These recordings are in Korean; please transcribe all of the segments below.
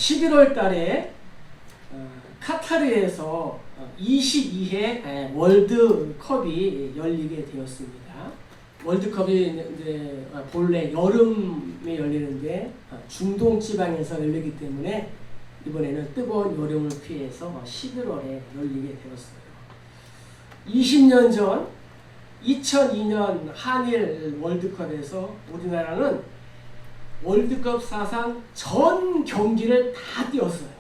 11월 달에 카타르에서 22회 월드컵이 열리게 되었습니다. 월드컵이 이제 본래 여름에 열리는데 중동 지방에서 열리기 때문에 이번에는 뜨거운 여름을 피해서 11월에 열리게 되었어요. 20년 전 2002년 한일 월드컵에서 우리나라는 월드컵 사상 전 경기를 다 뛰었어요.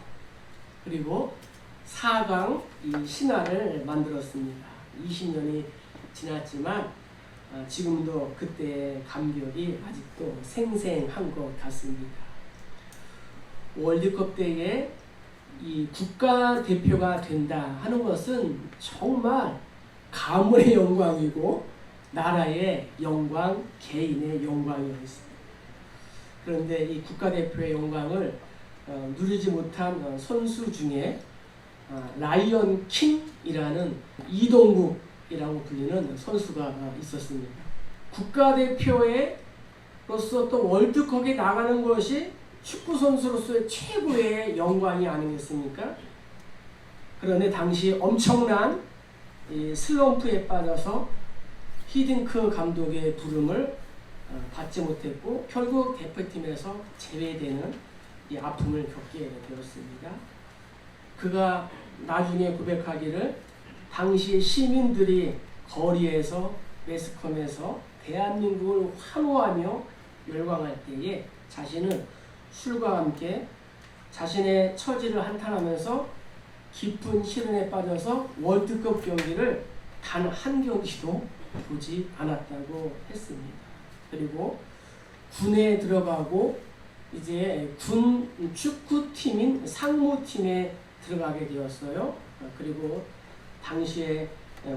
그리고 4강 이 신화를 만들었습니다. 20년이 지났지만 지금도 그때의 감격이 아직도 생생한 것 같습니다. 월드컵 때에 이 국가대표가 된다 하는 것은 정말 가문의 영광이고 나라의 영광, 개인의 영광이었습니다. 그런데 이 국가대표의 영광을 누리지 못한 선수 중에 라이언 킹이라는 이동국이라고 불리는 선수가 있었습니다. 국가대표로서 또 월드컵에 나가는 것이 축구 선수로서의 최고의 영광이 아니겠습니까? 그런데 당시 엄청난 슬럼프에 빠져서 히딩크 감독의 부름을 받지 못했고 결국 대표팀에서 제외되는 이 아픔을 겪게 되었습니다. 그가 나중에 고백하기를 당시 시민들이 거리에서 매스컴에서 대한민국을 환호하며 열광할 때에 자신은 술과 함께 자신의 처지를 한탄하면서 깊은 시련에 빠져서 월드컵 경기를 단 한 경기도 보지 않았다고 했습니다. 그리고 군에 들어가고 이제 군 축구팀인 상무팀에 들어가게 되었어요. 그리고 당시에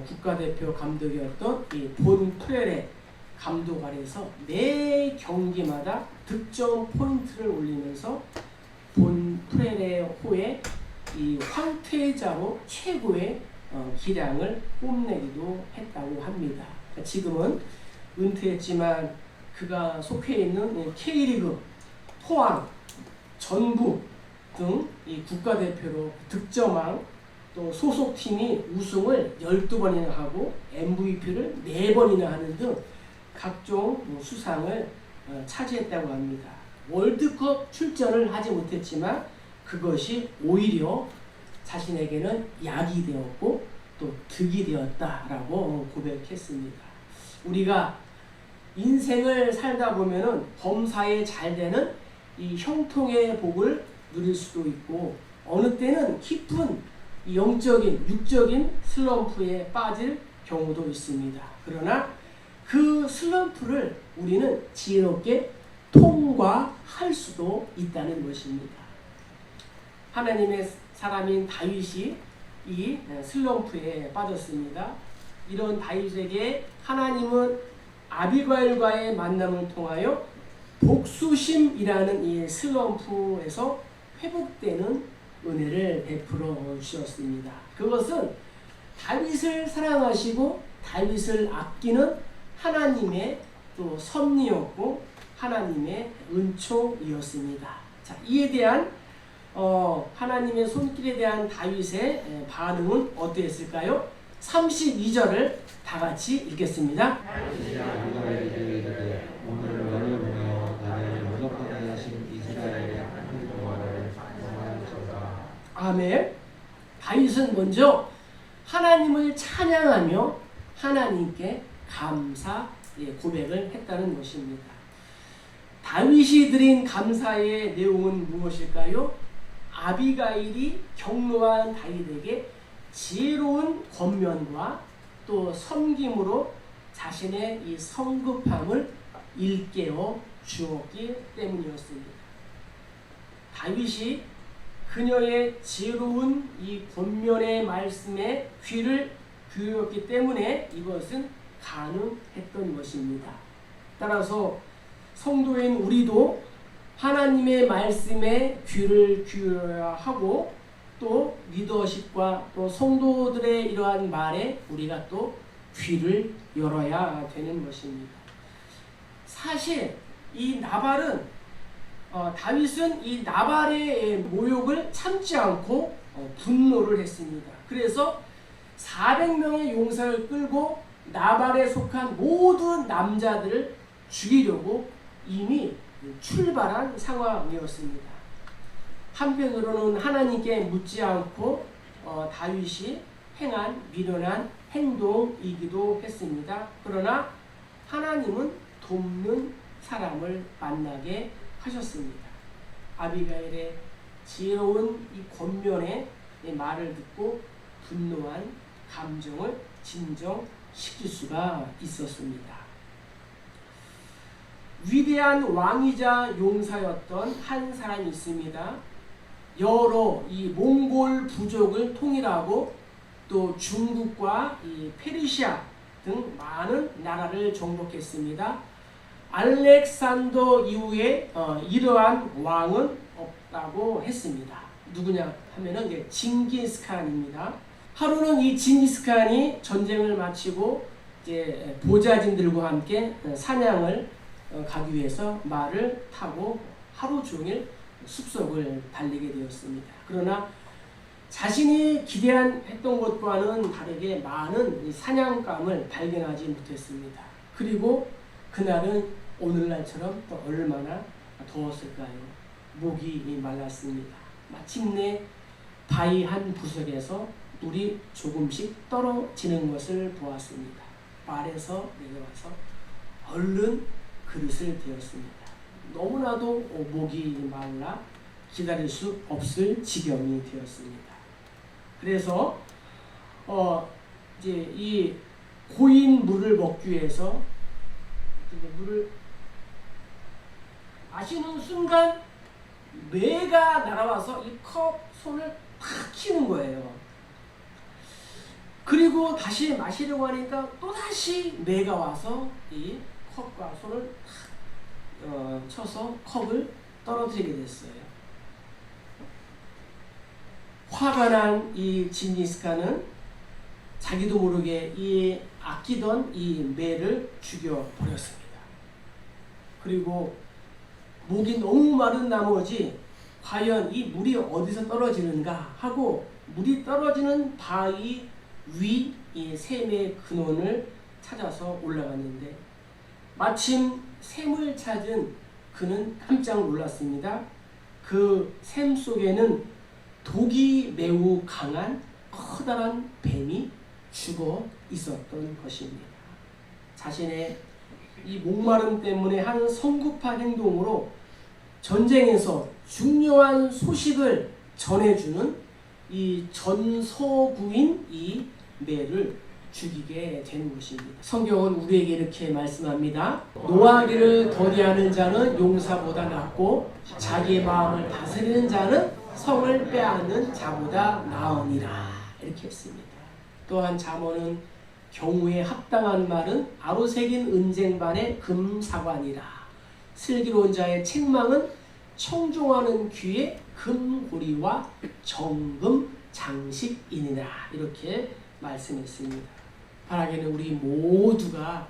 국가대표 감독이었던 이 본 프레레 감독 아래서 매 경기마다 득점 포인트를 올리면서 본 프레레호의 이 황태자로 최고의 기량을 뽐내기도 했다고 합니다. 지금은 은퇴했지만 그가 속해 있는 K리그, 포항, 전북 등 이 국가대표로 득점왕 또 소속팀이 우승을 12번이나 하고 MVP를 4번이나 하는 등 각종 수상을 차지했다고 합니다. 월드컵 출전을 하지 못했지만 그것이 오히려 자신에게는 약이 되었고 또 득이 되었다라고 고백했습니다. 우리가 인생을 살다 보면은 범사에 잘 되는 이 형통의 복을 누릴 수도 있고 어느 때는 깊은 영적인 육적인 슬럼프에 빠질 경우도 있습니다. 그러나 그 슬럼프를 우리는 지혜롭게 통과할 수도 있다는 것입니다. 하나님의 사람인 다윗이 이 슬럼프에 빠졌습니다. 이런 다윗에게 하나님은 아비가일과의 만남을 통하여 복수심이라는 이 슬럼프에서 회복되는 은혜를 베풀어 주셨습니다. 그것은 다윗을 사랑하시고 다윗을 아끼는 하나님의 또 섭리였고 하나님의 은총이었습니다. 자, 이에 대한 하나님의 손길에 대한 다윗의 반응은 어떠했을까요? 32절을 다 같이 읽겠습니다. 아멘. 다윗은 먼저 하나님을 찬양하며 하나님께 감사 고백을 했다는 것입니다. 다윗이 드린 감사의 내용은 무엇일까요? 아비가일이 경노한 다윗에게 지혜로운 권면과 또 섬김으로 자신의 이 성급함을 일깨워 주었기 때문이었습니다. 다윗이 그녀의 지혜로운 이 권면의 말씀에 귀를 기울였기 때문에 이것은 가능했던 것입니다. 따라서 성도인 우리도 하나님의 말씀에 귀를 기울여야 하고 또 리더십과 또 성도들의 이러한 말에 우리가 또 귀를 열어야 되는 것입니다. 사실 이 나발은 다윗은 이 나발의 모욕을 참지 않고 분노를 했습니다. 그래서 400명의 용사를 끌고 나발에 속한 모든 남자들을 죽이려고 이미 출발한 상황이었습니다. 한편으로는 하나님께 묻지 않고 다윗이 행한 미련한 행동이기도 했습니다. 그러나 하나님은 돕는 사람을 만나게 하셨습니다. 아비가일의 지혜로운 이 권면의 말을 듣고 분노한 감정을 진정시킬 수가 있었습니다. 위대한 왕이자 용사였던 한 사람이 있습니다. 여러 이 몽골 부족을 통일하고 또 중국과 이 페르시아 등 많은 나라를 정복했습니다. 알렉산더 이후에 이러한 왕은 없다고 했습니다. 누구냐 하면은 이제 징기스칸입니다. 하루는 이 징기스칸이 전쟁을 마치고 이제 보좌진들과 함께 사냥을 가기 위해서 말을 타고 하루 종일 숲속을 달리게 되었습니다. 그러나 자신이 기대했던 것과는 다르게 많은 사냥감을 발견하지 못했습니다. 그리고 그날은 오늘날처럼 또 얼마나 더웠을까요? 목이 말랐습니다. 마침내 바위 한 구석에서 물이 조금씩 떨어지는 것을 보았습니다. 말에서 내려와서 얼른 그릇을 대었습니다. 너무나도 목이 말라 기다릴 수 없을 지경이 되었습니다. 그래서 이제 이 고인 물을 먹기 위해서 물을 마시는 순간 매가 날아와서 이 컵 손을 탁 치는 거예요. 그리고 다시 마시려고 하니까 또다시 매가 와서 이 컵과 손을 탁 쳐서 컵을 떨어뜨리게 됐어요. 화가 난 이 징기스칸은 자기도 모르게 이 아끼던 이 매를 죽여버렸습니다. 그리고 목이 너무 마른 나머지 과연 이 물이 어디서 떨어지는가 하고 물이 떨어지는 바위 위 이 샘의 근원을 찾아서 올라갔는데 마침 샘을 찾은 그는 깜짝 놀랐습니다. 그 샘 속에는 독이 매우 강한 커다란 뱀이 죽어 있었던 것입니다. 자신의 이 목마름 때문에 한 성급한 행동으로 전쟁에서 중요한 소식을 전해주는 이 전서구인 이 매를 죽이게 되는 것입니다. 성경은 우리에게 이렇게 말씀합니다. 노하기를 더디하는 자는 용사보다 낫고 자기의 마음을 다스리는 자는 성을 빼앗는 자보다 나으니라 이렇게 했습니다. 또한 잠언은 경우에 합당한 말은 아로새긴 은쟁반의 금사관이라 슬기로운 자의 책망은 청종하는 귀의 금고리와 정금 장식이니라 이렇게 말씀했습니다. 바라기는 우리 모두가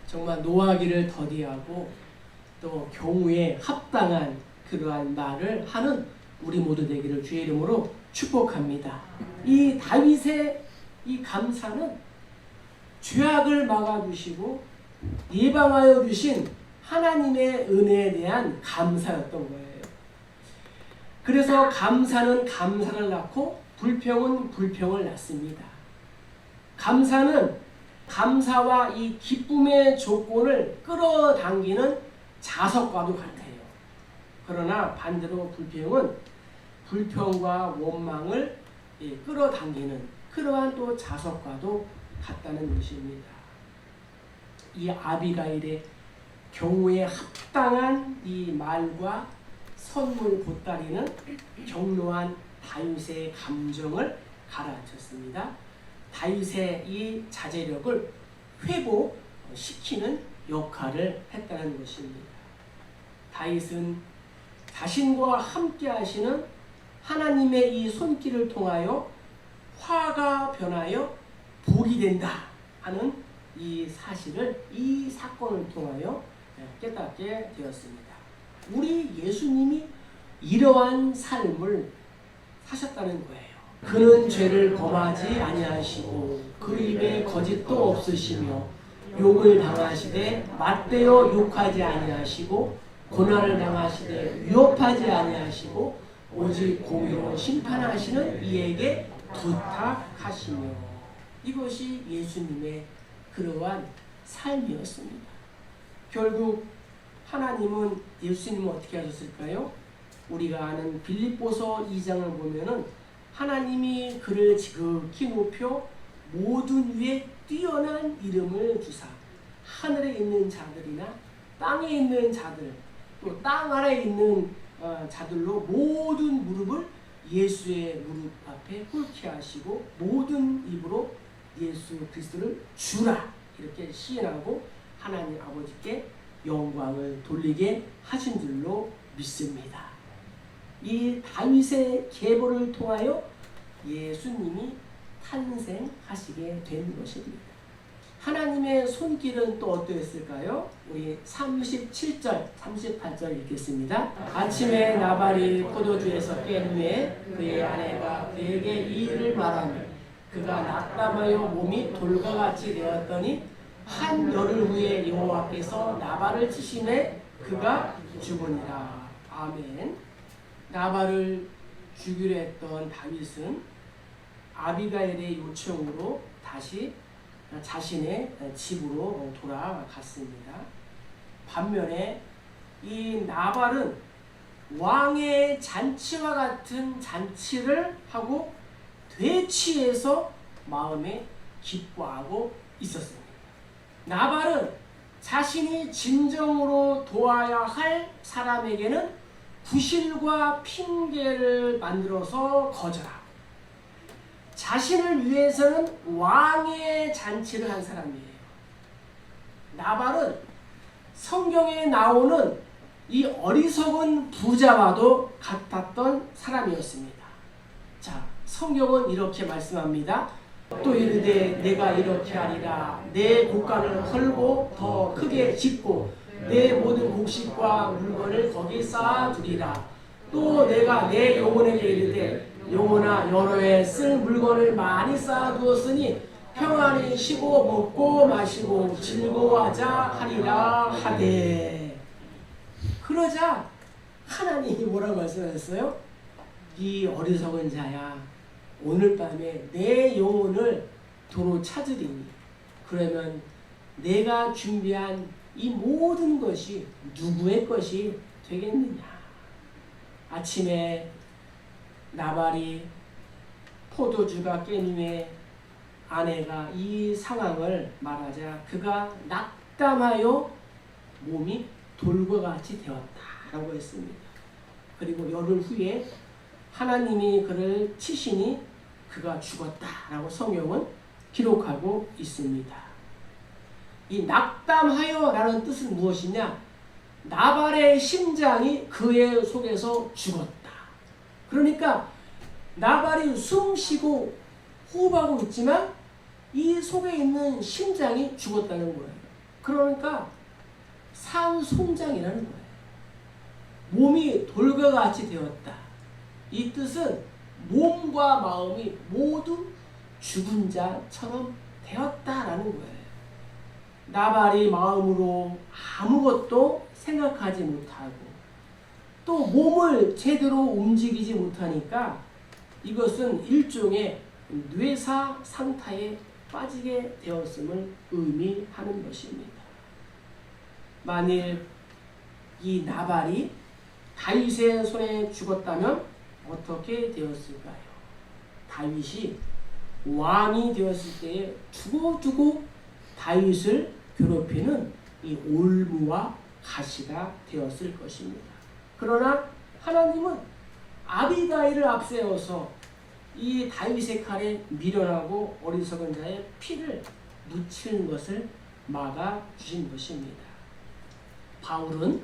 정말 노하기를 더디하고 또 경우에 합당한 그러한 말을 하는 우리 모두 되기를 주의 이름으로 축복합니다. 이 다윗의 이 감사는 죄악을 막아주시고 예방하여 주신 하나님의 은혜에 대한 감사였던 거예요. 그래서 감사는 감사를 낳고 불평은 불평을 낳습니다. 감사는 감사와 이 기쁨의 조건을 끌어당기는 자석과도 같아요. 그러나 반대로 불평은 불평과 원망을 끌어당기는 그러한 또 자석과도 같다는 것입니다. 이 아비가일의 경우에 합당한 이 말과 선물 보따리는 경로한 다윗의 감정을 가라앉혔습니다. 다윗의 이 자제력을 회복시키는 역할을 했다는 것입니다. 다윗은 자신과 함께 하시는 하나님의 이 손길을 통하여 화가 변하여 복이 된다 하는 이 사실을 이 사건을 통하여 깨닫게 되었습니다. 우리 예수님이 이러한 삶을 사셨다는 거예요. 그는 죄를 범하지 아니하시고 그 입에 거짓도 없으시며 욕을 당하시되 맞대어 욕하지 아니하시고 고난을 당하시되 위협하지 아니하시고 오직 공의로 심판하시는 이에게 부탁하시며. 이것이 예수님의 그러한 삶이었습니다. 결국 하나님은 예수님은 어떻게 하셨을까요? 우리가 아는 빌립보서 2장을 보면은 하나님이 그를 지극히 높여 모든 위에 뛰어난 이름을 주사 하늘에 있는 자들이나 땅에 있는 자들 또 땅 아래에 있는 자들로 모든 무릎을 예수의 무릎 앞에 꿇게 하시고 모든 입으로 예수 그리스도를 주라 이렇게 시인하고 하나님 아버지께 영광을 돌리게 하신 줄로 믿습니다. 이 다윗의 계보를 통하여 예수님이 탄생하시게 된 것입니다. 하나님의 손길은 또 어떠했을까요? 우리 37절, 38절 읽겠습니다. 아침에 나발이 포도주에서 깬 후에 그의 아내가 그에게 이 일을 말하니 그가 낙담하여 몸이 돌과 같이 되었더니 한 열흘 후에 여호와께서 나발을 치심에 그가 죽으니라. 아멘. 나발을 죽이려 했던 다윗은 아비가일의 요청으로 다시 자신의 집으로 돌아갔습니다. 반면에 이 나발은 왕의 잔치와 같은 잔치를 하고 되취해서 마음에 기뻐하고 있었습니다. 나발은 자신이 진정으로 도와야 할 사람에게는 구실과 핑계를 만들어서 거절하고 자신을 위해서는 왕의 잔치를 한 사람이에요. 나발은 성경에 나오는 이 어리석은 부자와도 같았던 사람이었습니다. 자, 성경은 이렇게 말씀합니다. 또 이르되 내가 이렇게 하리라. 내 곡간을 헐고 더 크게 짓고 내 모든 곡식과 물건을 거기 쌓아두리라. 또 내가 내 영혼에게 이르되 영혼아 여러 해 쓸 물건을 많이 쌓아두었으니 평안히 쉬고 먹고 마시고 즐거워하자 하리라 하되. 그러자 하나님이 뭐라고 말씀하셨어요? 이 어리석은 자야, 오늘 밤에 내 영혼을 도로 찾으리니 그러면 내가 준비한 이 모든 것이 누구의 것이 되겠느냐. 아침에 나발이 포도주가 깬 후에 아내가 이 상황을 말하자 그가 낙담하여 몸이 돌과 같이 되었다라고 했습니다. 그리고 열흘 후에 하나님이 그를 치시니 그가 죽었다라고 성경은 기록하고 있습니다. 이 낙담하여라는 뜻은 무엇이냐? 나발의 심장이 그의 속에서 죽었다. 그러니까 나발이 숨쉬고 호흡하고 있지만 이 속에 있는 심장이 죽었다는 거예요. 그러니까 산송장이라는 거예요. 몸이 돌과 같이 되었다. 이 뜻은 몸과 마음이 모두 죽은 자처럼 되었다라는 거예요. 나발이 마음으로 아무것도 생각하지 못하고 또 몸을 제대로 움직이지 못하니까 이것은 일종의 뇌사 상태에 빠지게 되었음을 의미하는 것입니다. 만일 이 나발이 다윗의 손에 죽었다면 어떻게 되었을까요? 다윗이 왕이 되었을 때에 두고두고 다윗을 괴롭히는 이 올무와 가시가 되었을 것입니다. 그러나 하나님은 아비가일을 앞세워서 이 다윗의 칼에 미련하고 어리석은 자의 피를 묻히는 것을 막아주신 것입니다. 바울은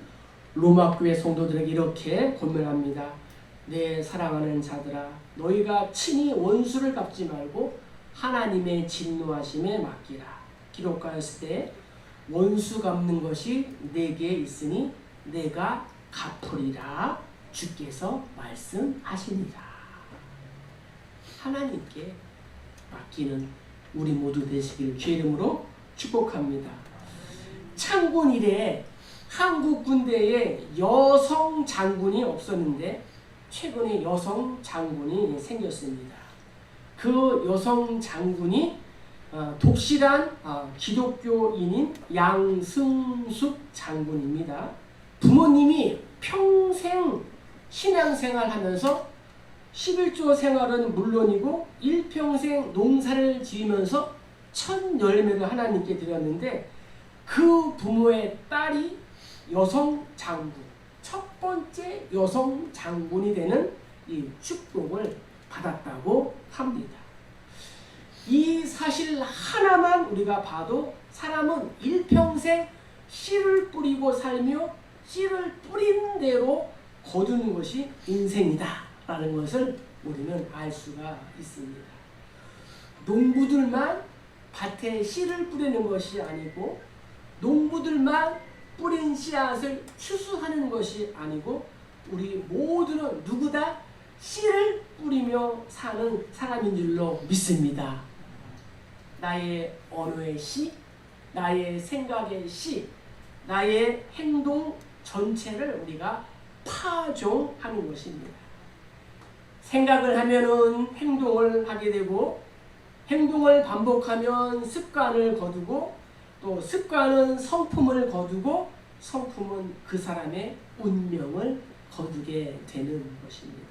로마 교회 성도들에게 이렇게 권면합니다. 내 사랑하는 자들아, 너희가 친히 원수를 갚지 말고 하나님의 진노하심에 맡기라. 기록하였을 때 원수 갚는 것이 내게 있으니 내가 갚으리라 주께서 말씀하시니라. 하나님께 맡기는 우리 모두 되시길 주의 이름으로 축복합니다. 창군 이래 한국 군대에 여성 장군이 없었는데 최근에 여성 장군이 생겼습니다. 그 여성 장군이 독실한 기독교인인 양승숙 장군입니다. 부모님이 평생 신앙생활 하면서 11조 생활은 물론이고 일평생 농사를 지으면서 첫 열매를 하나님께 드렸는데 그 부모의 딸이 여성 장군, 첫 번째 여성 장군이 되는 이 축복을 받았다고 합니다. 이 사실 하나만 우리가 봐도 사람은 일평생 씨를 뿌리고 살며 씨를 뿌린 대로 거두는 것이 인생이다 라는 것을 우리는 알 수가 있습니다. 농부들만 밭에 씨를 뿌리는 것이 아니고 농부들만 뿌린 씨앗을 추수하는 것이 아니고 우리 모두는 누구 다 씨를 뿌리며 사는 사람인 줄로 믿습니다. 나의 언어의 씨, 나의 생각의 씨, 나의 행동 전체를 우리가 파종하는 것입니다. 생각을 하면은 행동을 하게 되고 행동을 반복하면 습관을 거두고 또 습관은 성품을 거두고 성품은 그 사람의 운명을 거두게 되는 것입니다.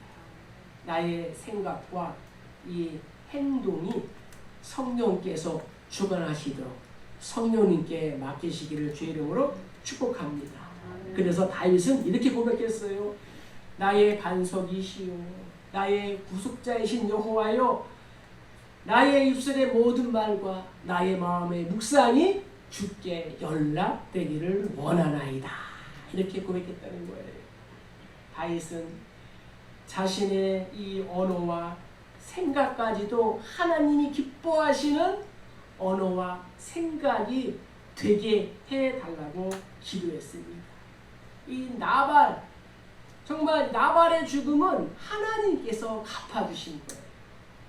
나의 생각과 이 행동이 성령께서 주관하시도록 성령님께 맡기시기를 주의 이름으로 축복합니다. 그래서 다윗은 이렇게 고백했어요. 나의 반석이시오 나의 구속자이신 여호와여 나의 입술의 모든 말과 나의 마음의 묵상이 주께 연락되기를 원하나이다. 이렇게 고백했다는 거예요. 다윗은 자신의 이 언어와 생각까지도 하나님이 기뻐하시는 언어와 생각이 되게 해달라고 기도했습니다. 이 나발, 정말 나발의 죽음은 하나님께서 갚아주신 거예요.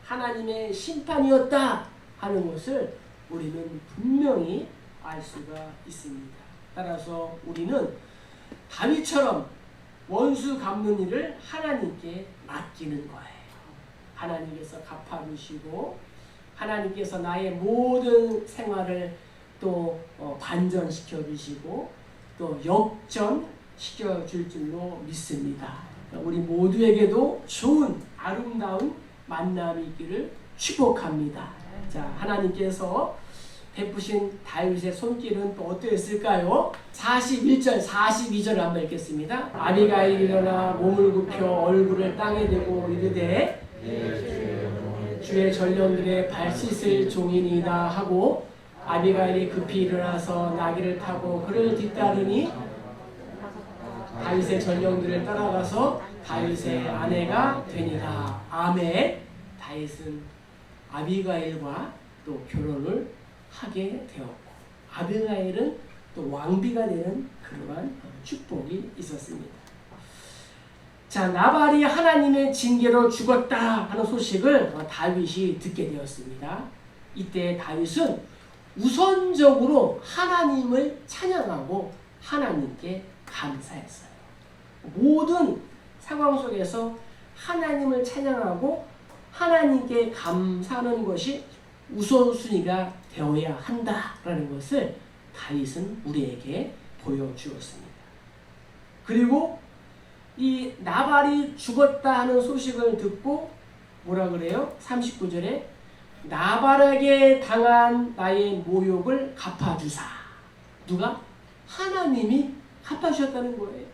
하나님의 심판이었다 하는 것을 우리는 분명히 알 수가 있습니다. 따라서 우리는 다윗처럼 원수 갚는 일을 하나님께 맡기는 거예요. 하나님께서 갚아주시고 하나님께서 나의 모든 생활을 또 반전시켜 주시고 또 역전시켜 줄 줄로 믿습니다. 우리 모두에게도 좋은 아름다운 만남이 있기를 축복합니다. 자, 하나님께서 베푸신 다윗의 손길은 또 어떠했을까요? 41절, 42절 한번 읽겠습니다. 아비가일이 일어나 몸을 굽혀 얼굴을 땅에 대고 이르되 주의 전령들의 발 씻을 종이니이다 하고 아비가일이 급히 일어나서 나귀를 타고 그를 뒤따르니 다윗의 전령들을 따라가서 다윗의 아내가 되니라. 아멘. 다윗은 아비가일과 또 결혼을 하게 되었고 아비가일은 또 왕비가 되는 그러한 축복이 있었습니다. 자, 나발이 하나님의 징계로 죽었다 하는 소식을 다윗이 듣게 되었습니다. 이때 다윗은 우선적으로 하나님을 찬양하고 하나님께 감사했어요. 모든 상황 속에서 하나님을 찬양하고 하나님께 감사하는 것이 우선순위가 되어야 한다라는 것을 다윗은 우리에게 보여주었습니다. 그리고 이 나발이 죽었다 하는 소식을 듣고 뭐라 그래요? 39절에 나발에게 당한 나의 모욕을 갚아주사. 누가? 하나님이 갚아주셨다는 거예요.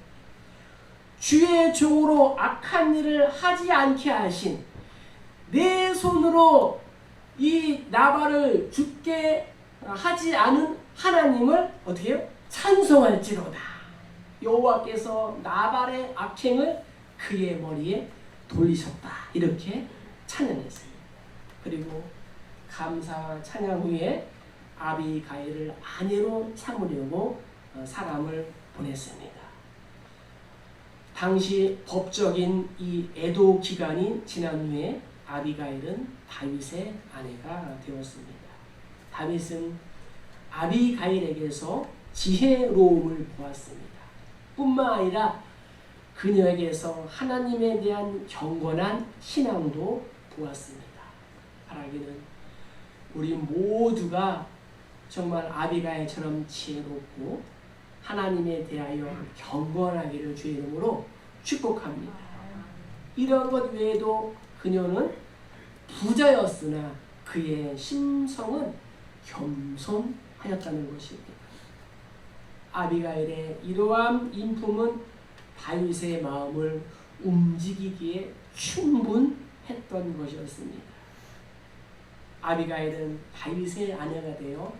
주의 종으로 악한 일을 하지 않게 하신 내 손으로 이 나발을 죽게 하지 않은 하나님을 어떻게 해요? 찬송할지로다. 여호와께서 나발의 악행을 그의 머리에 돌리셨다. 이렇게 찬양했어요. 그리고 감사와 찬양 후에 아비가일을 아내로 삼으려고 사람을 보냈습니다. 당시 법적인 이 애도 기간이 지난 후에 아비가일은 다윗의 아내가 되었습니다. 다윗은 아비가일에게서 지혜로움을 보았습니다. 뿐만 아니라 그녀에게서 하나님에 대한 경건한 신앙도 보았습니다. 바라기는 우리 모두가 정말 아비가일처럼 지혜롭고 하나님에 대하여 경건하기를 주의 이름으로 축복합니다. 이런 것 외에도 그녀는 부자였으나 그의 심성은 겸손하였다는 것입니다. 아비가일의 이러한 인품은 다윗의 마음을 움직이기에 충분했던 것이었습니다. 아비가일은 다윗의 아내가 되어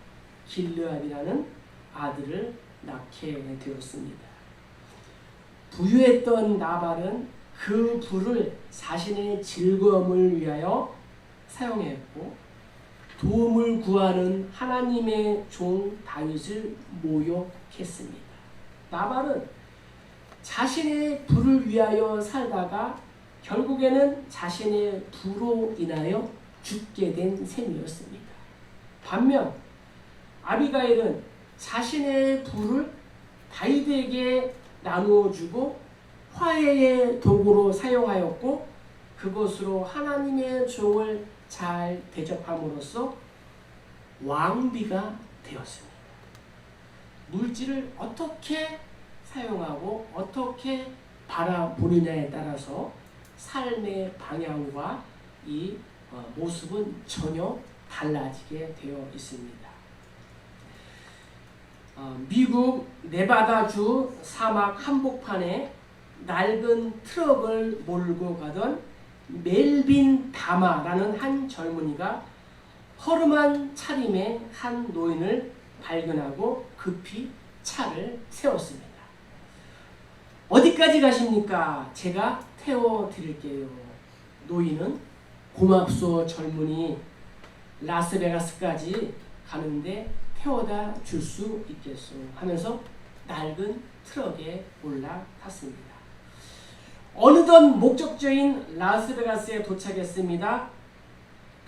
길르앗이라는 아들을 낳게 되었습니다. 부유했던 나발은 그 부를 자신의 즐거움을 위하여 사용했고 도움을 구하는 하나님의 종 다윗을 모욕했습니다. 나발은 자신의 부를 위하여 살다가 결국에는 자신의 부로 인하여 죽게 된 셈이었습니다. 반면 아비가일은 자신의 부를 다윗에게 나누어주고 화해의 도구로 사용하였고 그것으로 하나님의 종을 잘 대접함으로써 왕비가 되었습니다. 물질을 어떻게 사용하고 어떻게 바라보느냐에 따라서 삶의 방향과 이 모습은 전혀 달라지게 되어 있습니다. 미국 네바다주 사막 한복판에 낡은 트럭을 몰고 가던 멜빈 다마라는 한 젊은이가 허름한 차림의 한 노인을 발견하고 급히 차를 세웠습니다. 어디까지 가십니까? 제가 태워드릴게요. 노인은 고맙소 젊은이, 라스베가스까지 가는데 태워다 줄 수 있겠소 하면서 낡은 트럭에 올라탔습니다. 어느덧 목적지인 라스베가스에 도착했습니다.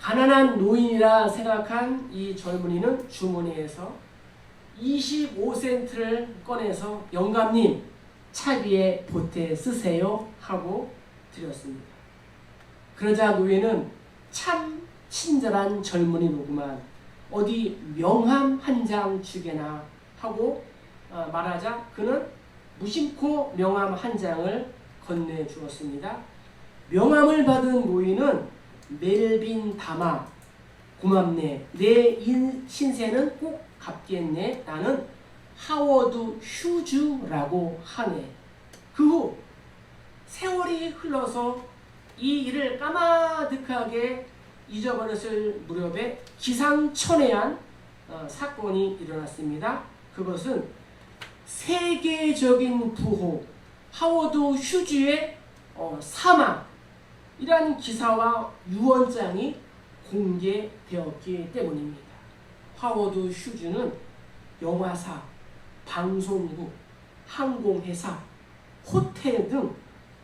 가난한 노인이라 생각한 이 젊은이는 주머니에서 25센트를 꺼내서 영감님 차비에 보태 쓰세요 하고 드렸습니다. 그러자 노인은 참 친절한 젊은이로구만, 어디 명함 한 장 주게나 하고 말하자 그는 무심코 명함 한 장을 건네주었습니다. 명함을 받은 노인은 멜빈 다마, 고맙네, 내 신세는 꼭 갚겠네, 나는 하워드 휴즈라고 하네. 그 후 세월이 흘러서 이 일을 까마득하게 잊어버렸을 무렵에 기상천외한 사건이 일어났습니다. 그것은 세계적인 부호 하워드 휴즈의 사망이라는 기사와 유언장이 공개되었기 때문입니다. 하워드 휴즈는 영화사, 방송국, 항공회사, 호텔 등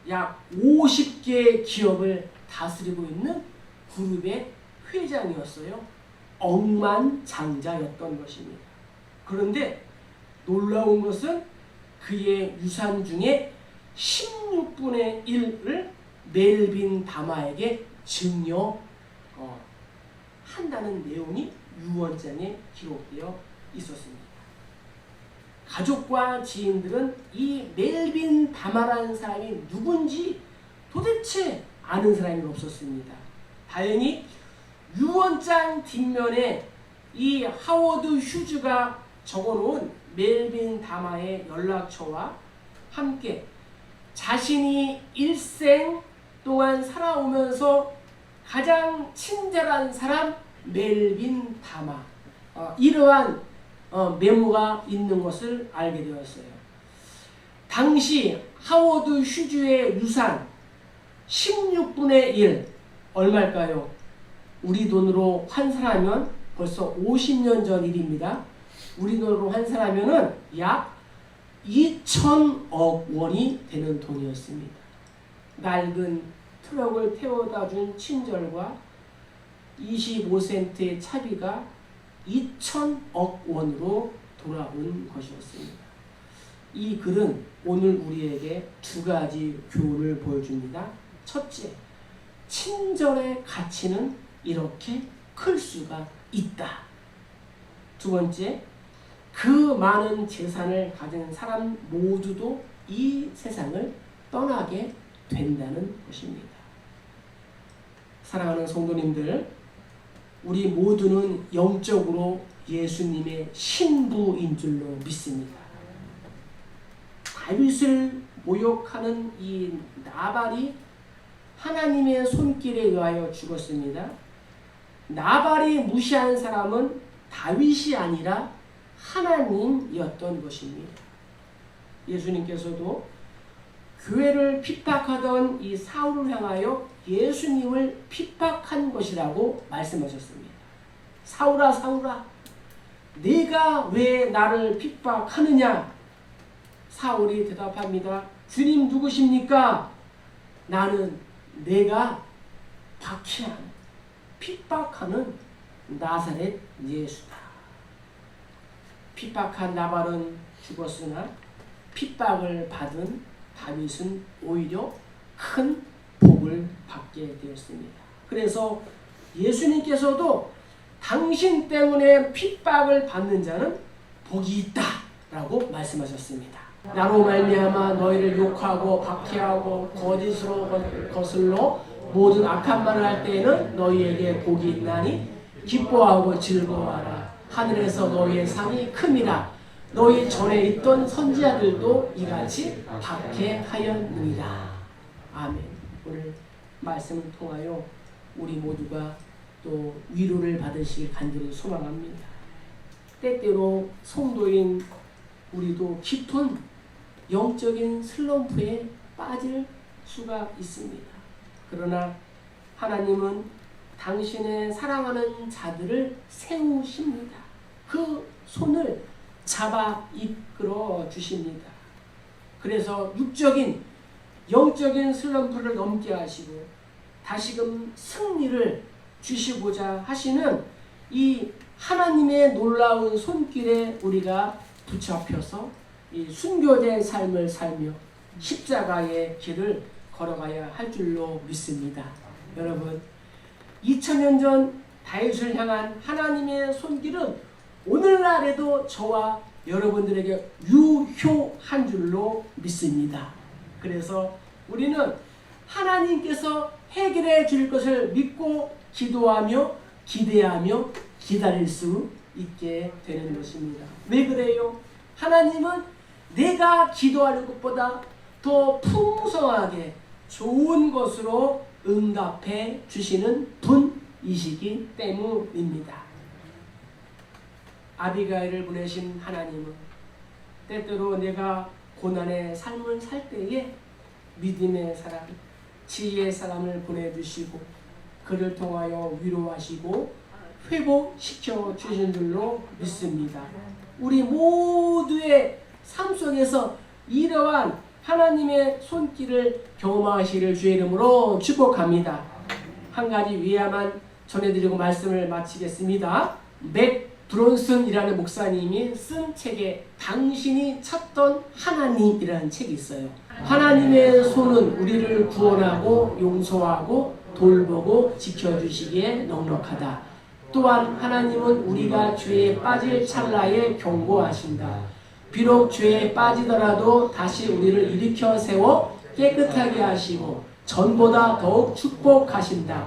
약 50개의 기업을 다스리고 있는 그룹의 회장이었어요. 억만장자였던 것입니다. 그런데 놀라운 것은 그의 유산 중에 16분의 1을 멜빈 다마에게 증여한다는 내용이 유언장에 기록되어 있었습니다. 가족과 지인들은 이 멜빈 다마라는 사람이 누군지 도대체 아는 사람이 없었습니다. 다행히 유언장 뒷면에 이 하워드 휴즈가 적어놓은 멜빈 다마의 연락처와 함께 자신이 일생 동안 살아오면서 가장 친절한 사람 멜빈 다마, 이러한 메모가 있는 것을 알게 되었어요. 당시 하워드 휴즈의 유산 16분의 1 얼마일까요? 우리 돈으로 환산하면 벌써 50년 전 일입니다. 우리 돈으로 환산하면 약 2천억 원이 되는 돈이었습니다. 낡은 트럭을 태워다 준 친절과 25센트의 차비가 2천억 원으로 돌아온 것이었습니다. 이 글은 오늘 우리에게 두 가지 교훈을 보여줍니다. 첫째, 친절의 가치는 이렇게 클 수가 있다. 두 번째, 그 많은 재산을 가진 사람 모두도 이 세상을 떠나게 된다는 것입니다. 사랑하는 성도님들, 우리 모두는 영적으로 예수님의 신부인 줄로 믿습니다. 다윗을 모욕하는 이 나발이 하나님의 손길에 의하여 죽었습니다. 나발이 무시한 사람은 다윗이 아니라 하나님이었던 것입니다. 예수님께서도 교회를 핍박하던 이 사울을 향하여 예수님을 핍박한 것이라고 말씀하셨습니다. 사울아, 사울아, 네가 왜 나를 핍박하느냐? 사울이 대답합니다. 주님 누구십니까? 나는 내가 박해하는, 핍박하는 나사렛 예수다. 핍박한 나발은 죽었으나 핍박을 받은 다윗은 오히려 큰 복을 받게 되었습니다. 그래서 예수님께서도 당신 때문에 핍박을 받는 자는 복이 있다 라고 말씀하셨습니다. 나로 말미암아 너희를 욕하고 박해하고 거짓으로 거슬러 모든 악한 말을 할 때에는 너희에게 복이 있나니 기뻐하고 즐거워하라. 하늘에서 너희의 상이 큼이라. 너희 전에 있던 선지자들도 이같이 박해하였느니라. 아멘. 오늘 말씀을 통하여 우리 모두가 또 위로를 받으시길 간절히 소망합니다. 때때로 성도인 우리도 깊은 영적인 슬럼프에 빠질 수가 있습니다. 그러나 하나님은 당신의 사랑하는 자들을 세우십니다. 그 손을 잡아 이끌어 주십니다. 그래서 육적인 영적인 슬럼프를 넘게 하시고 다시금 승리를 주시고자 하시는 이 하나님의 놀라운 손길에 우리가 붙잡혀서 이 순교된 삶을 살며 십자가의 길을 걸어가야 할 줄로 믿습니다. 여러분, 2000년 전 다윗을 향한 하나님의 손길은 오늘날에도 저와 여러분들에게 유효한 줄로 믿습니다. 그래서 우리는 하나님께서 해결해 줄 것을 믿고 기도하며 기대하며 기다릴 수 있게 되는 것입니다. 왜 그래요? 하나님은 내가 기도하는 것보다 더 풍성하게 좋은 것으로 응답해 주시는 분이시기 때문입니다. 아비가일을 보내신 하나님은 때때로 내가 고난의 삶을 살 때에 믿음의 사람, 지혜의 사람을 보내주시고 그를 통하여 위로하시고 회복시켜 주신 줄로 믿습니다. 우리 모두의 삶 속에서 이러한 하나님의 손길을 경험하시기를 주의 이름으로 축복합니다. 한 가지 위에만 전해드리고 말씀을 마치겠습니다. 맥 브론슨이라는 목사님이 쓴 책에 당신이 찾던 하나님이라는 책이 있어요. 하나님의 손은 우리를 구원하고 용서하고 돌보고 지켜주시기에 넉넉하다. 또한 하나님은 우리가 죄에 빠질 찰나에 경고하신다. 비록 죄에 빠지더라도 다시 우리를 일으켜 세워 깨끗하게 하시고 전보다 더욱 축복하신다.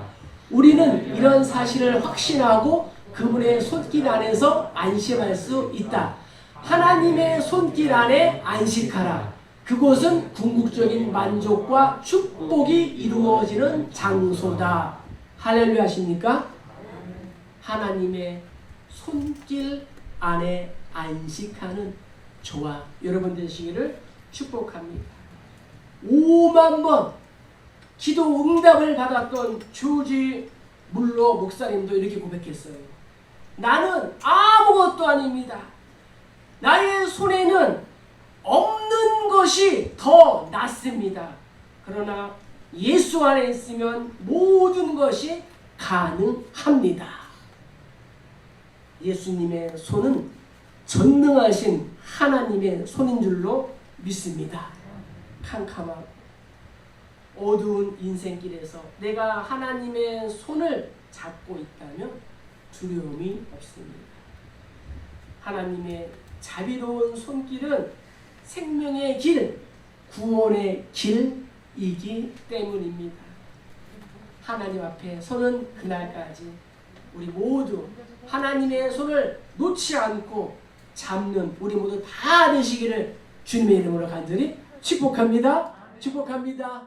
우리는 이런 사실을 확신하고 그분의 손길 안에서 안심할 수 있다. 하나님의 손길 안에 안식하라. 그곳은 궁극적인 만족과 축복이 이루어지는 장소다. 할렐루야 하십니까? 하나님의 손길 안에 안식하는 저와 여러분 되시기를 축복합니다. 5만 번 기도 응답을 받았던 조지 물러 목사님도 이렇게 고백했어요. 나는 아무것도 아닙니다. 나의 손에는 없는 것이 더 낫습니다. 그러나 예수 안에 있으면 모든 것이 가능합니다. 예수님의 손은 전능하신 하나님의 손인 줄로 믿습니다. 캄캄하고 어두운 인생길에서 내가 하나님의 손을 잡고 있다면 두려움이 없습니다. 하나님의 자비로운 손길은 생명의 길, 구원의 길이기 때문입니다. 하나님 앞에 서는 그날까지 우리 모두 하나님의 손을 놓지 않고 잡는 우리 모두 다 되시기를 주님의 이름으로 간절히 축복합니다. 축복합니다.